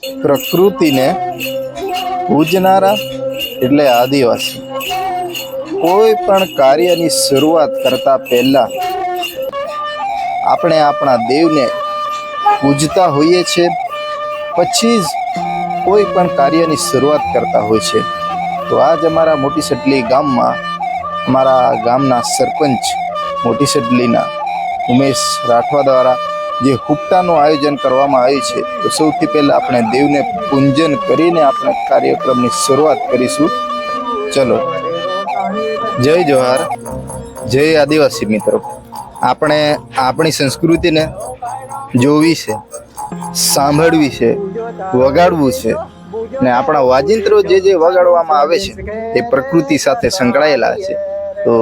પ્રકૃતિને પૂજનારા એટલે આદિવાસી. કોઈ પણ કાર્યની શરૂઆત કરતા પહેલા આપણે આપણા દેવને પૂજતા હોઈએ છીએ, પછી જ કોઈ પણ કાર્યની શરૂઆત કરતા હોય છે. તો આજ અમારા મોટી સડલી ગામમાં અમારા ગામના સરપંચ મોટી સડલીના ઉમેશ રાઠવા દ્વારા જે હુક્તાનું આયોજન કરવામાં આવ્યું છે, તો સૌથી પહેલાં આપણે દેવને પૂજન કરીને આપણે કાર્યક્રમની શરૂઆત કરીશું. ચલો, જય જોહાર, જય આદિવાસી મિત્રો. આપણે આપણી સંસ્કૃતિને જોવી છે, સાંભળવી છે, વગાડવું છે. ને આપણા વાજિંત્રો જે વગાડવામાં આવે છે એ પ્રકૃતિ સાથે સંકળાયેલા છે. તો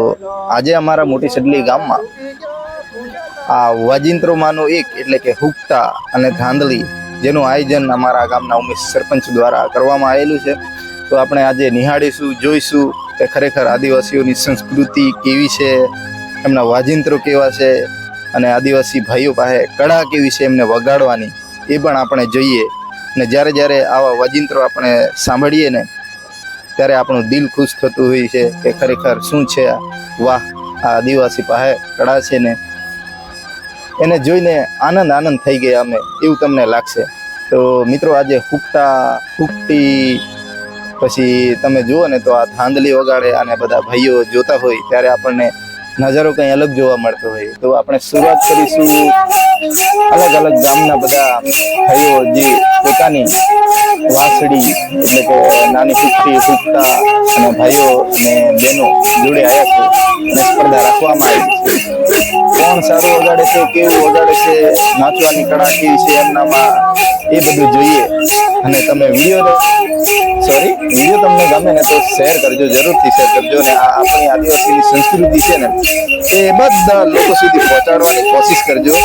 આજે અમારા મોટી સડલી ગામમાં આ વાજિંત્રોમાંનું એક એટલે કે હુક્તા અને ધાંધલી, જેનું આયોજન અમારા ગામના ઉમેશ સરપંચ દ્વારા કરવામાં આવેલું છે. તો આપણે આજે નિહાળીશું, જોઈશું કે ખરેખર આદિવાસીઓની સંસ્કૃતિ કેવી છે, એમના વાજિંત્રો કેવા છે, અને આદિવાસી ભાઈઓ પાસે કળા કેવી છે એમને વગાડવાની, એ પણ આપણે જોઈએ. ને જ્યારે જ્યારે આવા વાજિંત્રો આપણે સાંભળીએ ને, ત્યારે આપણું દિલ ખુશ થતું હોય છે કે ખરેખર શું છે આ, વાહ, આ આદિવાસી પાસે કળા છે ને, એને જોઈને આનંદ થઈ ગયા અમે, એવું તમને લાગશે. તો મિત્રો, આજે હુકટી પછી તમે જુઓ ને તો આ ધાંધલી વગાડે અને બધા ભાઈઓ જોતા હોય ત્યારે આપણને નજારો કંઈ અલગ જોવા મળતો હોય. તો આપણે શરૂઆત કરીશું અલગ અલગ ગામના બધા ભાઈઓ જે પોતાની વાંસળી એટલે કે નાની હુકટી, હુકતા અને ભાઈઓ અને બહેનો જોડે આવ્યા છે અને સ્પર્ધા રાખવામાં આવી છે. કોણ સારું વગાડે છે, કેવું વગાડે છે, નાચવાની કળા કેવી છે એમનામાં, એ બધું જોઈએ. અને તમે વિડીયો તમને ગમે ને તો શેર કરજો, જરૂરથી શેર કરજો. ને આ આપણી આદિવાસીની સંસ્કૃતિ છે ને, એ બધા લોકો સુધી પહોંચાડવાની કોશિશ કરજો,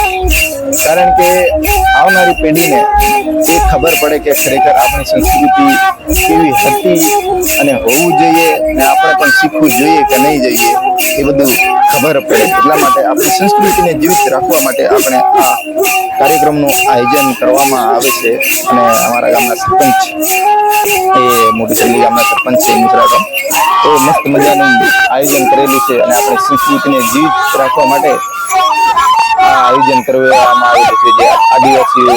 કારણ કે આવનારી પેઢીને એ ખબર પડે કે ખરેખર આપણી સંસ્કૃતિ કેવી હતી અને હોવું જોઈએ, ને આપણે પણ શીખવું જોઈએ કે નહીં જોઈએ, એ બધું ખબર પડે. એટલા માટે આપણી સંસ્કૃતિને જીવિત રાખવા માટે આપણે આ કાર્યક્રમનું આયોજન કરવામાં આવે છે. અને અમારા ગામના સરપંચ, એ મોટી સડલી ગામના સરપંચ છે મિત્રારામ, તો મસ્ત મજાનું આયોજન કરેલું છે. અને આપણી સંસ્કૃતિને જીવિત રાખવા માટે આ આયોજન કરવામાં આવેલું છે, જે આદિવાસીઓ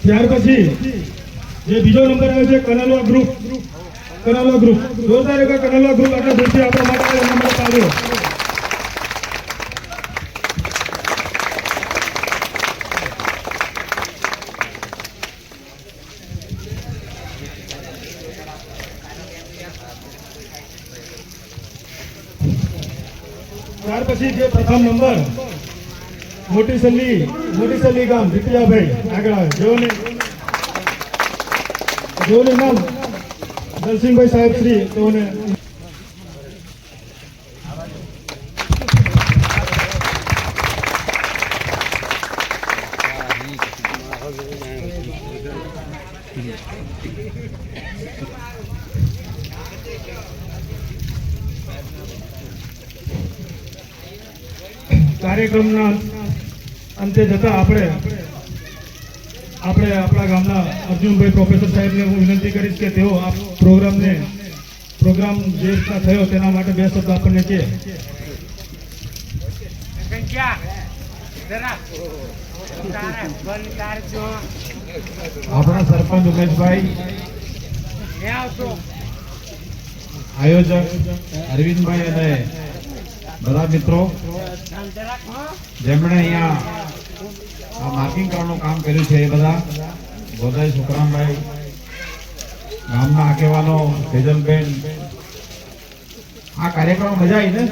ત્યાર પછી જે બીજો નંબર આવે છે કનાલવા ગ્રુપ, જોરદાર એક કનાલવા ગ્રુપ આટલા દૂરથી આપણા માટે નંબર આવ્યો. ત્યાર પછી જે પ્રથમ નંબર મોટી સલ્લી ગામ દીપિયાભાઈ આગળ આવે. જેઓને નામ દલસિંહભાઈ સાહેબ શ્રી, તેઓને કાર્યક્રમના અંતે જતા આપણે આપણા ગામના અર્જુનભાઈ પ્રોફેસર સાહેબને હું વિનંતી કરીશ કે તેઓ આ પ્રોગ્રામ જે રીતના થયો તેના માટે બે શબ્દ આપણને કહે. આપણા સરપંચ ઉમેશભાઈ, આયોજક અરવિંદભાઈ અને બધા મિત્રો જેમણે અહીંયા આ માર્કિંગ કરવાનું કામ કર્યું છે એ બધા ગોદાઈ સુખરામભાઈ, ગામના આગેવાનો, સેજલબેન, આ કાર્યક્રમ મજા આવી ને?